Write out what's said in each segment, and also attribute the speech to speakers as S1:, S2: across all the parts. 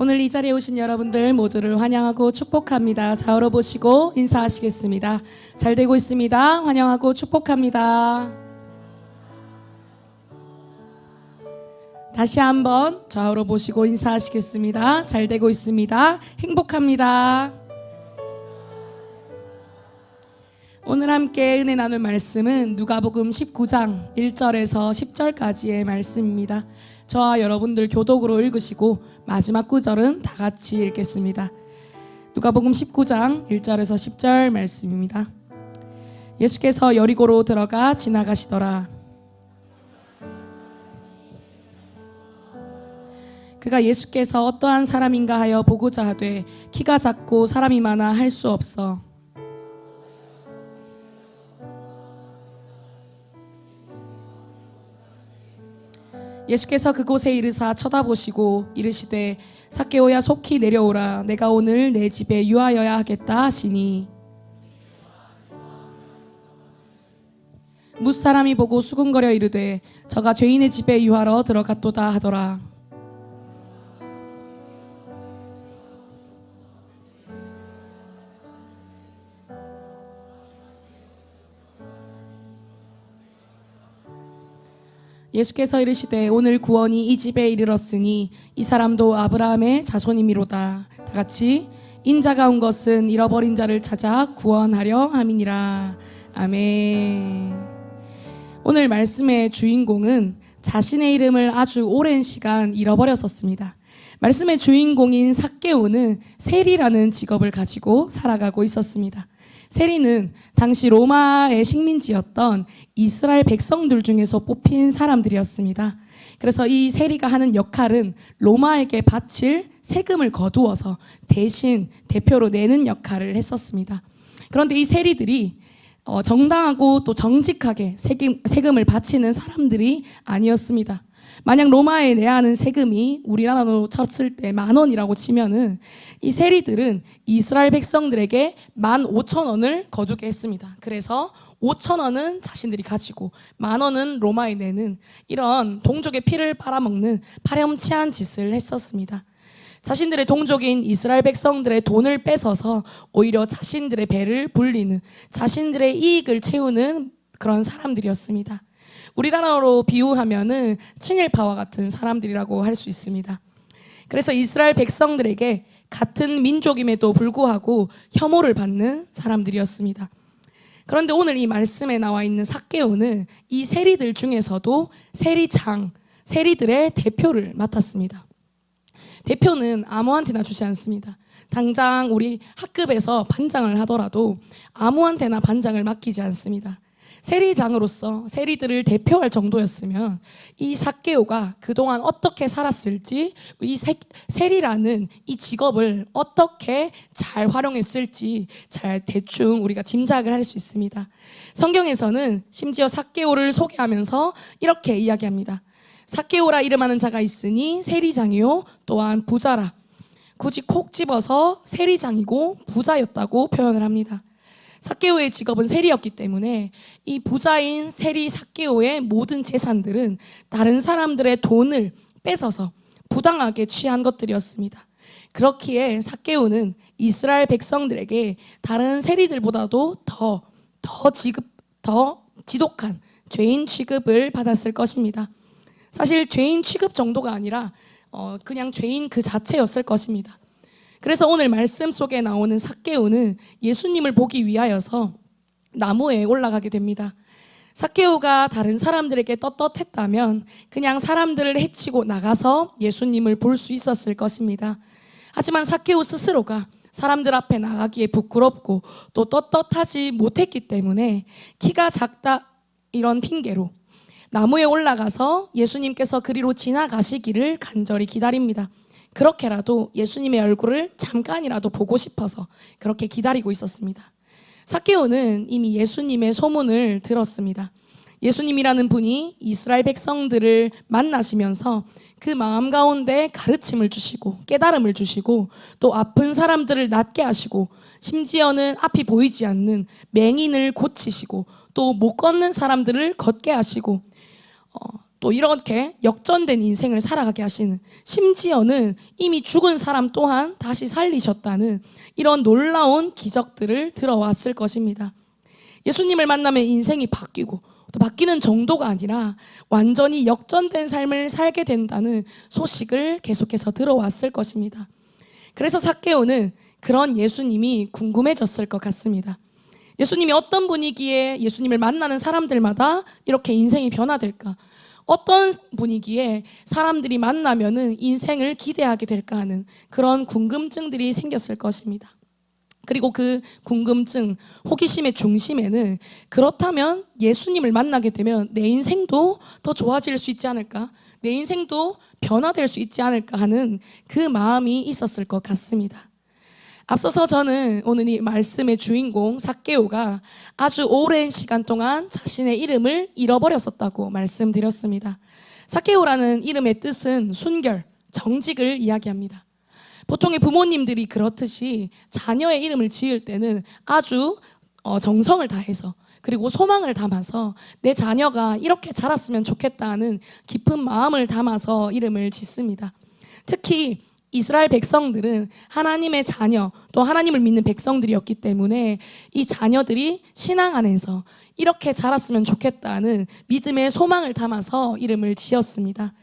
S1: 오늘 이 자리에 오신 여러분들 모두를 환영하고 축복합니다. 좌우로 보시고 인사하시겠습니다. 잘 되고 있습니다. 환영하고 축복합니다. 다시 한번 좌우로 보시고 인사하시겠습니다. 잘 되고 있습니다. 행복합니다. 오늘 함께 은혜 나눌 말씀은 누가복음 19장 1절에서 10절까지의 말씀입니다. 저와 여러분들 교독으로 읽으시고 마지막 구절은 다 같이 읽겠습니다. 누가복음 19장 1절에서 10절 말씀입니다. 예수께서 여리고로 들어가 지나가시더라. 그가 예수께서 어떠한 사람인가 하여 보고자 하되 키가 작고 사람이 많아 할 수 없어 예수께서 그곳에 이르사 쳐다보시고 이르시되 삭개오야 속히 내려오라 내가 오늘 내 집에 유하여야 하겠다 하시니 뭇사람이 보고 수군거려 이르되 저가 죄인의 집에 유하러 들어갔도다 하더라. 예수께서 이르시되 오늘 구원이 이 집에 이르렀으니 이 사람도 아브라함의 자손이미로다. 다 같이 인자가 온 것은 잃어버린 자를 찾아 구원하려 함이니라. 아멘. 오늘 말씀의 주인공은 자신의 이름을 아주 오랜 시간 잃어버렸었습니다. 말씀의 주인공인 삭개오는 세리라는 직업을 가지고 살아가고 있었습니다. 세리는 당시 로마의 식민지였던 이스라엘 백성들 중에서 뽑힌 사람들이었습니다. 그래서 이 세리가 하는 역할은 로마에게 바칠 세금을 거두어서 대신 대표로 내는 역할을 했었습니다. 그런데 이 세리들이 정당하고 또 정직하게 세금을 바치는 사람들이 아니었습니다. 만약 로마에 내야 하는 세금이 우리나라로 쳤을 때 10,000원이라고 치면은 이 세리들은 이스라엘 백성들에게 15,000원을 거두게 했습니다. 그래서 5,000원은 자신들이 가지고 10,000원은 로마에 내는 이런 동족의 피를 빨아먹는 파렴치한 짓을 했었습니다. 자신들의 동족인 이스라엘 백성들의 돈을 뺏어서 오히려 자신들의 배를 불리는 자신들의 이익을 채우는 그런 사람들이었습니다. 우리나라로 비유하면은 친일파와 같은 사람들이라고 할 수 있습니다. 그래서 이스라엘 백성들에게 같은 민족임에도 불구하고 혐오를 받는 사람들이었습니다. 그런데 오늘 이 말씀에 나와 있는 삭개오는 이 세리들 중에서도 세리들의 대표를 맡았습니다. 대표는 아무한테나 주지 않습니다. 당장 우리 학급에서 반장을 하더라도 아무한테나 반장을 맡기지 않습니다. 세리장으로서 세리들을 대표할 정도였으면 이 삭개오가 그동안 어떻게 살았을지, 이 세리라는 이 직업을 어떻게 잘 활용했을지 잘 대충 우리가 짐작을 할 수 있습니다. 성경에서는 심지어 삭개오를 소개하면서 이렇게 이야기합니다. 삭개오라 이름하는 자가 있으니 세리장이요 또한 부자라. 굳이 콕 집어서 세리장이고 부자였다고 표현을 합니다. 삭개오의 직업은 세리였기 때문에 이 부자인 세리 삭개오의 모든 재산들은 다른 사람들의 돈을 뺏어서 부당하게 취한 것들이었습니다. 그렇기에 삭개오는 이스라엘 백성들에게 다른 세리들보다도 더 지독한 죄인 취급을 받았을 것입니다. 사실 죄인 취급 정도가 아니라 그냥 죄인 그 자체였을 것입니다. 그래서 오늘 말씀 속에 나오는 삭개오는 예수님을 보기 위하여서 나무에 올라가게 됩니다. 삭개오가 다른 사람들에게 떳떳했다면 그냥 사람들을 해치고 나가서 예수님을 볼 수 있었을 것입니다. 하지만 삭개오 스스로가 사람들 앞에 나가기에 부끄럽고 또 떳떳하지 못했기 때문에 키가 작다 이런 핑계로 나무에 올라가서 예수님께서 그리로 지나가시기를 간절히 기다립니다. 그렇게라도 예수님의 얼굴을 잠깐이라도 보고 싶어서 그렇게 기다리고 있었습니다. 삭개오는 이미 예수님의 소문을 들었습니다. 예수님이라는 분이 이스라엘 백성들을 만나시면서 그 마음 가운데 가르침을 주시고 깨달음을 주시고 또 아픈 사람들을 낫게 하시고 심지어는 앞이 보이지 않는 맹인을 고치시고 또 못 걷는 사람들을 걷게 하시고 또 이렇게 역전된 인생을 살아가게 하시는, 심지어는 이미 죽은 사람 또한 다시 살리셨다는 이런 놀라운 기적들을 들어왔을 것입니다. 예수님을 만나면 인생이 바뀌고 또 바뀌는 정도가 아니라 완전히 역전된 삶을 살게 된다는 소식을 계속해서 들어왔을 것입니다. 그래서 삭개오는 그런 예수님이 궁금해졌을 것 같습니다. 예수님이 어떤 분위기에 예수님을 만나는 사람들마다 이렇게 인생이 변화될까? 어떤 분위기에 사람들이 만나면은 인생을 기대하게 될까 하는 그런 궁금증들이 생겼을 것입니다. 그리고 그 궁금증, 호기심의 중심에는 그렇다면 예수님을 만나게 되면 내 인생도 더 좋아질 수 있지 않을까? 내 인생도 변화될 수 있지 않을까 하는 그 마음이 있었을 것 같습니다. 앞서서 저는 오늘 이 말씀의 주인공 삭개오가 아주 오랜 시간 동안 자신의 이름을 잃어버렸었다고 말씀드렸습니다. 삭개오라는 이름의 뜻은 순결, 정직을 이야기합니다. 보통의 부모님들이 그렇듯이 자녀의 이름을 지을 때는 아주 정성을 다해서 그리고 소망을 담아서 내 자녀가 이렇게 자랐으면 좋겠다는 깊은 마음을 담아서 이름을 짓습니다. 특히 이스라엘 백성들은 하나님의 자녀, 또 하나님을 믿는 백성들이었기 때문에 이 자녀들이 신앙 안에서 이렇게 자랐으면 좋겠다는 믿음의 소망을 담아서 이름을 지었습니다.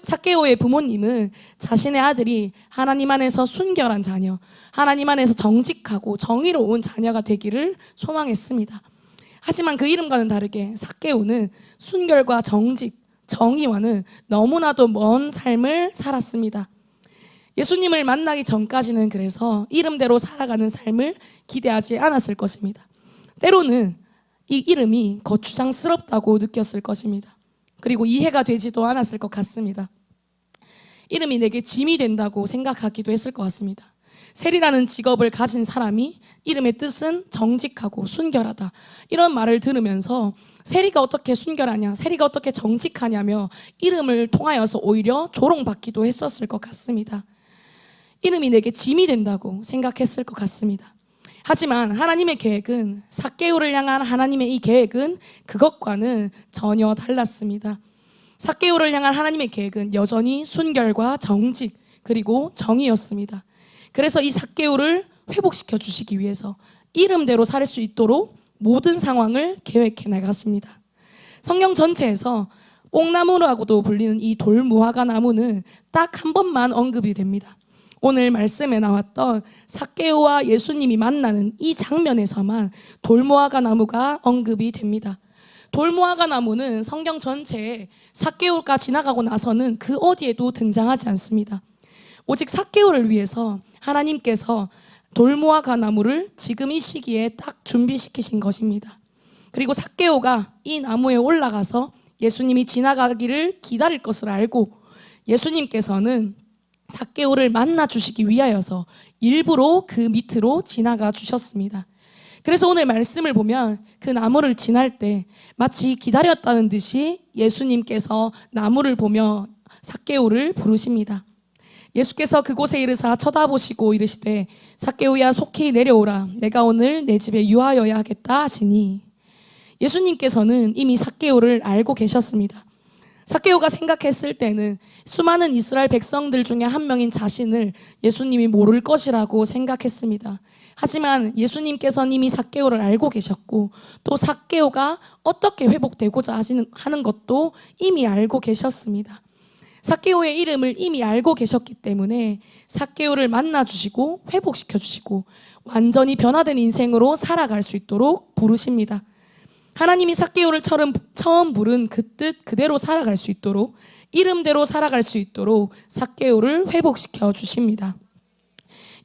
S1: 삭개오의 부모님은 자신의 아들이 하나님 안에서 순결한 자녀, 하나님 안에서 정직하고 정의로운 자녀가 되기를 소망했습니다. 하지만 그 이름과는 다르게 삭개오는 순결과 정직, 정의와는 너무나도 먼 삶을 살았습니다. 예수님을 만나기 전까지는 그래서 이름대로 살아가는 삶을 기대하지 않았을 것입니다. 때로는 이 이름이 거추장스럽다고 느꼈을 것입니다. 그리고 이해가 되지도 않았을 것 같습니다. 이름이 내게 짐이 된다고 생각하기도 했을 것 같습니다. 세리라는 직업을 가진 사람이 이름의 뜻은 정직하고 순결하다, 이런 말을 들으면서 세리가 어떻게 순결하냐, 세리가 어떻게 정직하냐며 이름을 통하여서 오히려 조롱받기도 했었을 것 같습니다. 이름이 내게 짐이 된다고 생각했을 것 같습니다. 하지만 하나님의 계획은, 삭개오를 향한 하나님의 이 계획은 그것과는 전혀 달랐습니다. 삭개오를 향한 하나님의 계획은 여전히 순결과 정직 그리고 정의였습니다. 그래서 이 삭개오를 회복시켜 주시기 위해서 이름대로 살 수 있도록 모든 상황을 계획해 나갔습니다. 성경 전체에서 옥나무라고도 불리는 이 돌무화과 나무는 딱 한 번만 언급이 됩니다. 오늘 말씀에 나왔던 삭개오와 예수님이 만나는 이 장면에서만 돌무화과 나무가 언급이 됩니다. 돌무화과 나무는 성경 전체에 삭개오가 지나가고 나서는 그 어디에도 등장하지 않습니다. 오직 삭개오를 위해서 하나님께서 돌무화과 나무를 지금 이 시기에 딱 준비시키신 것입니다. 그리고 삭개오가 이 나무에 올라가서 예수님이 지나가기를 기다릴 것을 알고 예수님께서는 삭개오를 만나 주시기 위하여서 일부러 그 밑으로 지나가 주셨습니다. 그래서 오늘 말씀을 보면 그 나무를 지날 때 마치 기다렸다는 듯이 예수님께서 나무를 보며 삭개오를 부르십니다. 예수께서 그곳에 이르사 쳐다보시고 이르시되 삭개오야 속히 내려오라, 내가 오늘 내 집에 유하여야 하겠다 하시니, 예수님께서는 이미 삭개오를 알고 계셨습니다. 삭개오가 생각했을 때는 수많은 이스라엘 백성들 중에 한 명인 자신을 예수님이 모를 것이라고 생각했습니다. 하지만 예수님께서는 이미 삭개오를 알고 계셨고 또 삭개오가 어떻게 회복되고자 하는 것도 이미 알고 계셨습니다. 삭개오의 이름을 이미 알고 계셨기 때문에 삭개오를 만나주시고 회복시켜주시고 완전히 변화된 인생으로 살아갈 수 있도록 부르십니다. 하나님이 삭개오를 처음 부른 그 뜻 그대로 살아갈 수 있도록, 이름대로 살아갈 수 있도록 삭개오를 회복시켜 주십니다.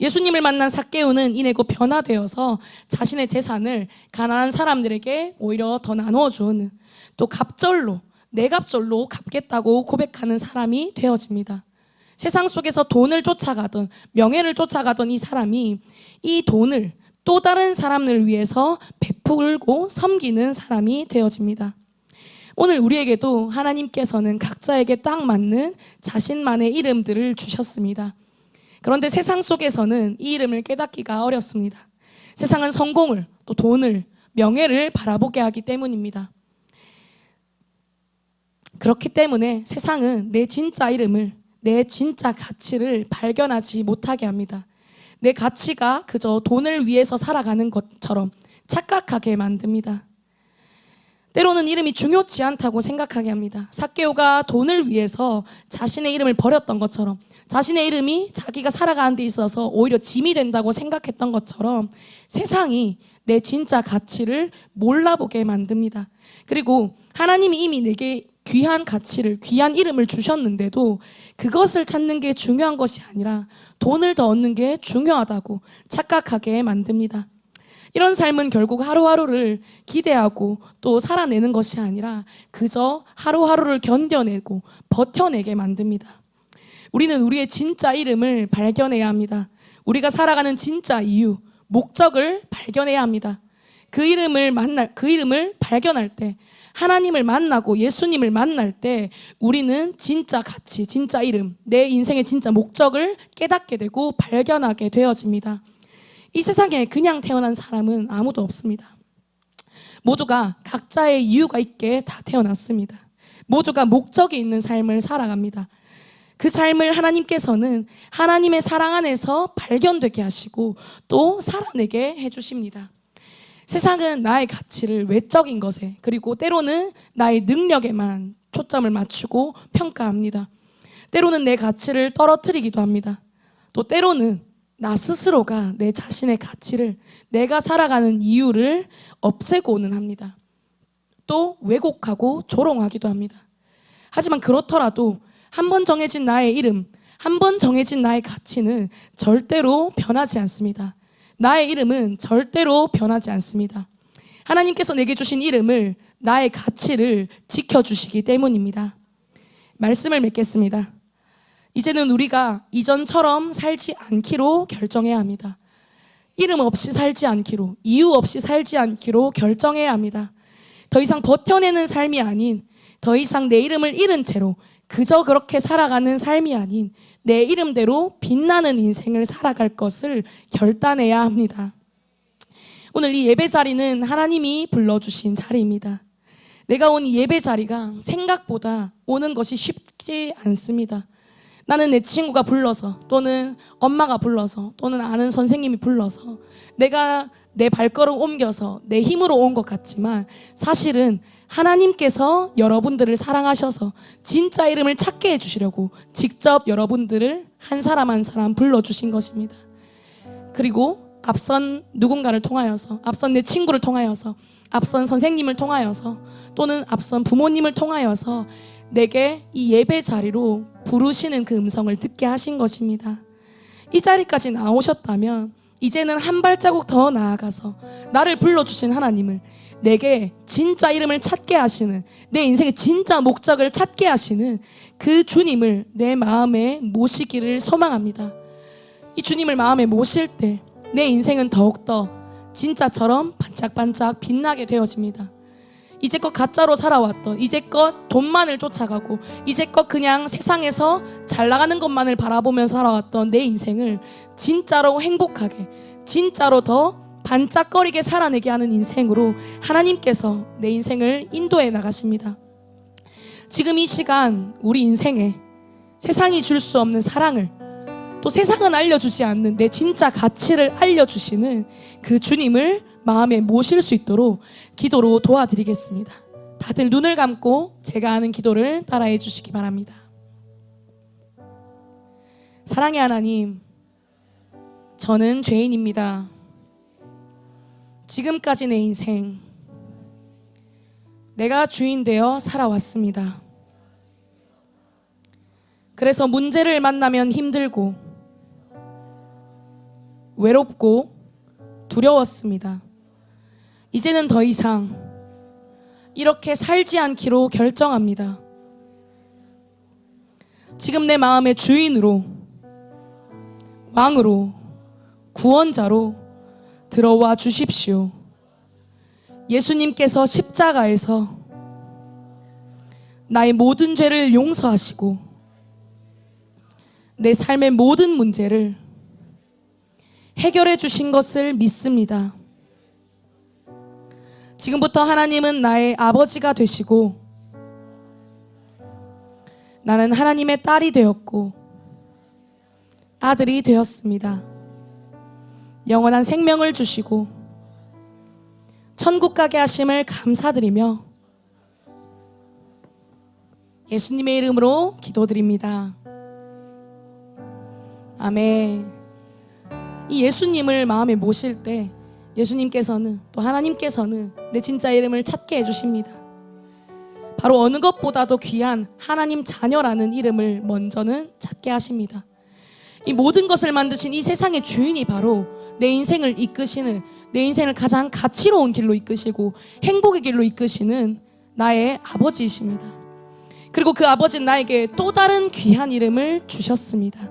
S1: 예수님을 만난 삭개오는 이내 곧 변화되어서 자신의 재산을 가난한 사람들에게 오히려 더 나누어 주는, 또 갑절로, 내 갑절로 갚겠다고 고백하는 사람이 되어집니다. 세상 속에서 돈을 쫓아가던, 명예를 쫓아가던 이 사람이 이 돈을 또 다른 사람을 위해서 베풀고 섬기는 사람이 되어집니다. 오늘 우리에게도 하나님께서는 각자에게 딱 맞는 자신만의 이름들을 주셨습니다. 그런데 세상 속에서는 이 이름을 깨닫기가 어렵습니다. 세상은 성공을, 또 돈을, 명예를 바라보게 하기 때문입니다. 그렇기 때문에 세상은 내 진짜 이름을, 내 진짜 가치를 발견하지 못하게 합니다. 내 가치가 그저 돈을 위해서 살아가는 것처럼 착각하게 만듭니다. 때로는 이름이 중요치 않다고 생각하게 합니다. 삭개오가 돈을 위해서 자신의 이름을 버렸던 것처럼, 자신의 이름이 자기가 살아가는 데 있어서 오히려 짐이 된다고 생각했던 것처럼 세상이 내 진짜 가치를 몰라보게 만듭니다. 그리고 하나님이 이미 내게 귀한 가치를, 귀한 이름을 주셨는데도 그것을 찾는 게 중요한 것이 아니라 돈을 더 얻는 게 중요하다고 착각하게 만듭니다. 이런 삶은 결국 하루하루를 기대하고 또 살아내는 것이 아니라 그저 하루하루를 견뎌내고 버텨내게 만듭니다. 우리는 우리의 진짜 이름을 발견해야 합니다. 우리가 살아가는 진짜 이유, 목적을 발견해야 합니다. 그 이름을 발견할 때, 하나님을 만나고 예수님을 만날 때 우리는 진짜 가치, 진짜 이름, 내 인생의 진짜 목적을 깨닫게 되고 발견하게 되어집니다. 이 세상에 그냥 태어난 사람은 아무도 없습니다. 모두가 각자의 이유가 있게 다 태어났습니다. 모두가 목적이 있는 삶을 살아갑니다. 그 삶을 하나님께서는 하나님의 사랑 안에서 발견되게 하시고 또 살아내게 해주십니다. 세상은 나의 가치를 외적인 것에, 그리고 때로는 나의 능력에만 초점을 맞추고 평가합니다. 때로는 내 가치를 떨어뜨리기도 합니다. 또 때로는 나 스스로가 내 자신의 가치를, 내가 살아가는 이유를 없애고는 합니다. 또 왜곡하고 조롱하기도 합니다. 하지만 그렇더라도 한 번 정해진 나의 이름, 한 번 정해진 나의 가치는 절대로 변하지 않습니다. 나의 이름은 절대로 변하지 않습니다. 하나님께서 내게 주신 이름을, 나의 가치를 지켜주시기 때문입니다. 말씀을 맺겠습니다. 이제는 우리가 이전처럼 살지 않기로 결정해야 합니다. 이름 없이 살지 않기로, 이유 없이 살지 않기로 결정해야 합니다. 더 이상 버텨내는 삶이 아닌, 더 이상 내 이름을 잃은 채로 그저 그렇게 살아가는 삶이 아닌 내 이름대로 빛나는 인생을 살아갈 것을 결단해야 합니다. 오늘 이 예배 자리는 하나님이 불러주신 자리입니다. 내가 온 이 예배 자리가 생각보다 오는 것이 쉽지 않습니다. 나는 내 친구가 불러서, 또는 엄마가 불러서, 또는 아는 선생님이 불러서 내가 내 발걸음 옮겨서 내 힘으로 온 것 같지만 사실은 하나님께서 여러분들을 사랑하셔서 진짜 이름을 찾게 해주시려고 직접 여러분들을 한 사람 한 사람 불러주신 것입니다. 그리고 앞선 누군가를 통하여서, 앞선 내 친구를 통하여서, 앞선 선생님을 통하여서, 또는 앞선 부모님을 통하여서 내게 이 예배 자리로 부르시는 그 음성을 듣게 하신 것입니다. 이 자리까지 나오셨다면 이제는 한 발자국 더 나아가서 나를 불러주신 하나님을, 내게 진짜 이름을 찾게 하시는, 내 인생의 진짜 목적을 찾게 하시는 그 주님을 내 마음에 모시기를 소망합니다. 이 주님을 마음에 모실 때 내 인생은 더욱더 진짜처럼 반짝반짝 빛나게 되어집니다. 이제껏 가짜로 살아왔던, 이제껏 돈만을 쫓아가고, 이제껏 그냥 세상에서 잘 나가는 것만을 바라보며 살아왔던 내 인생을 진짜로 행복하게, 진짜로 더 반짝거리게 살아내게 하는 인생으로 하나님께서 내 인생을 인도해 나가십니다. 지금 이 시간 우리 인생에 세상이 줄 수 없는 사랑을, 또 세상은 알려주지 않는 내 진짜 가치를 알려주시는 그 주님을 마음에 모실 수 있도록 기도로 도와드리겠습니다. 다들 눈을 감고 제가 하는 기도를 따라해 주시기 바랍니다. 사랑의 하나님, 저는 죄인입니다. 지금까지 내 인생 내가 주인 되어 살아왔습니다. 그래서 문제를 만나면 힘들고 외롭고 두려웠습니다. 이제는 더 이상 이렇게 살지 않기로 결정합니다. 지금 내 마음의 주인으로, 왕으로, 구원자로 들어와 주십시오. 예수님께서 십자가에서 나의 모든 죄를 용서하시고 내 삶의 모든 문제를 해결해 주신 것을 믿습니다. 지금부터 하나님은 나의 아버지가 되시고 나는 하나님의 딸이 되었고 아들이 되었습니다. 영원한 생명을 주시고 천국 가게 하심을 감사드리며 예수님의 이름으로 기도드립니다. 아멘. 이 예수님을 마음에 모실 때 예수님께서는 또 하나님께서는 내 진짜 이름을 찾게 해주십니다. 바로 어느 것보다도 귀한 하나님 자녀라는 이름을 먼저는 찾게 하십니다. 이 모든 것을 만드신 이 세상의 주인이 바로 내 인생을 이끄시는, 내 인생을 가장 가치로운 길로 이끄시고 행복의 길로 이끄시는 나의 아버지이십니다. 그리고 그 아버지는 나에게 또 다른 귀한 이름을 주셨습니다.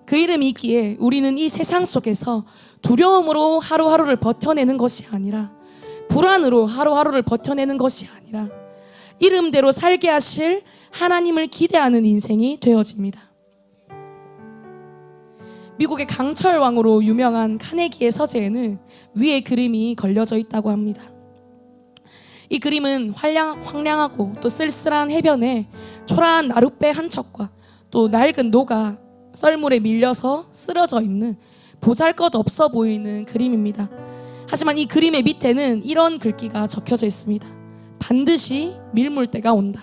S1: 그 이름이기에 우리는 이 세상 속에서 두려움으로 하루하루를 버텨내는 것이 아니라, 불안으로 하루하루를 버텨내는 것이 아니라 이름대로 살게 하실 하나님을 기대하는 인생이 되어집니다. 미국의 강철왕으로 유명한 카네기의 서재에는 위에 그림이 걸려져 있다고 합니다. 이 그림은 황량하고 또 쓸쓸한 해변에 초라한 나룻배 한 척과 또 낡은 노가 썰물에 밀려서 쓰러져 있는 보잘것없어 보이는 그림입니다. 하지만 이 그림의 밑에는 이런 글귀가 적혀져 있습니다. 반드시 밀물 때가 온다.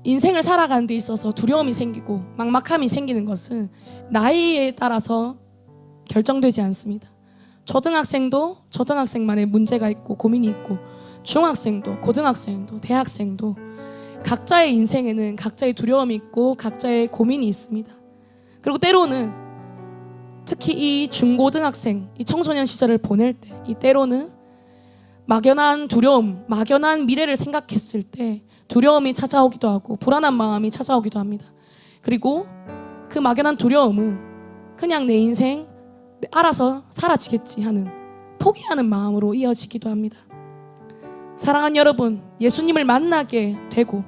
S1: 인생을 살아가는 데 있어서 두려움이 생기고 막막함이 생기는 것은 나이에 따라서 결정되지 않습니다. 초등학생도 초등학생만의 문제가 있고 고민이 있고, 중학생도 고등학생도 대학생도 각자의 인생에는 각자의 두려움이 있고 각자의 고민이 있습니다. 그리고 때로는 특히 이 중고등학생, 이 청소년 시절을 보낼 때, 이 때로는 막연한 두려움, 막연한 미래를 생각했을 때 두려움이 찾아오기도 하고 불안한 마음이 찾아오기도 합니다. 그리고 그 막연한 두려움은 그냥 내 인생 알아서 사라지겠지 하는 포기하는 마음으로 이어지기도 합니다. 사랑하는 여러분, 예수님을 만나게 되고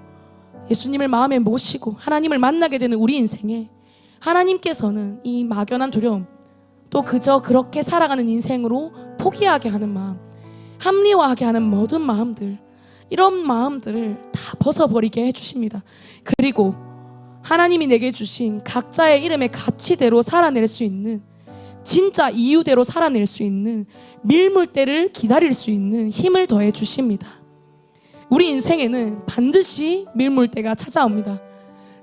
S1: 예수님을 마음에 모시고 하나님을 만나게 되는 우리 인생에 하나님께서는 이 막연한 두려움, 또 그저 그렇게 살아가는 인생으로 포기하게 하는 마음, 합리화하게 하는 모든 마음들, 이런 마음들을 다 벗어버리게 해주십니다. 그리고 하나님이 내게 주신 각자의 이름의 가치대로 살아낼 수 있는, 진짜 이유대로 살아낼 수 있는, 밀물때를 기다릴 수 있는 힘을 더해 주십니다. 우리 인생에는 반드시 밀물때가 찾아옵니다.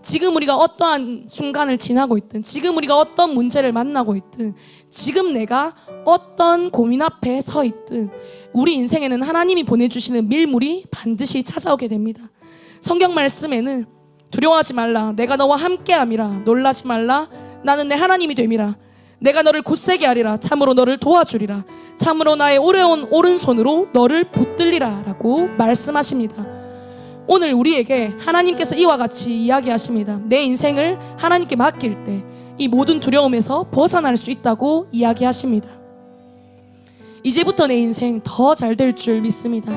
S1: 지금 우리가 어떠한 순간을 지나고 있든, 지금 우리가 어떤 문제를 만나고 있든, 지금 내가 어떤 고민 앞에 서 있든 우리 인생에는 하나님이 보내주시는 밀물이 반드시 찾아오게 됩니다. 성경 말씀에는 두려워하지 말라, 내가 너와 함께함이라, 놀라지 말라, 나는 내 하나님이 됨이라, 내가 너를 굳세게 하리라, 참으로 너를 도와주리라, 참으로 나의 오래온 오른손으로 너를 붙들리라 라고 말씀하십니다. 오늘 우리에게 하나님께서 이와 같이 이야기하십니다. 내 인생을 하나님께 맡길 때 이 모든 두려움에서 벗어날 수 있다고 이야기하십니다. 이제부터 내 인생 더 잘 될 줄 믿습니다.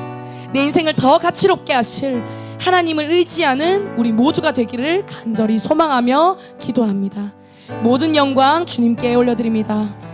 S1: 내 인생을 더 가치롭게 하실 하나님을 의지하는 우리 모두가 되기를 간절히 소망하며 기도합니다. 모든 영광 주님께 올려드립니다.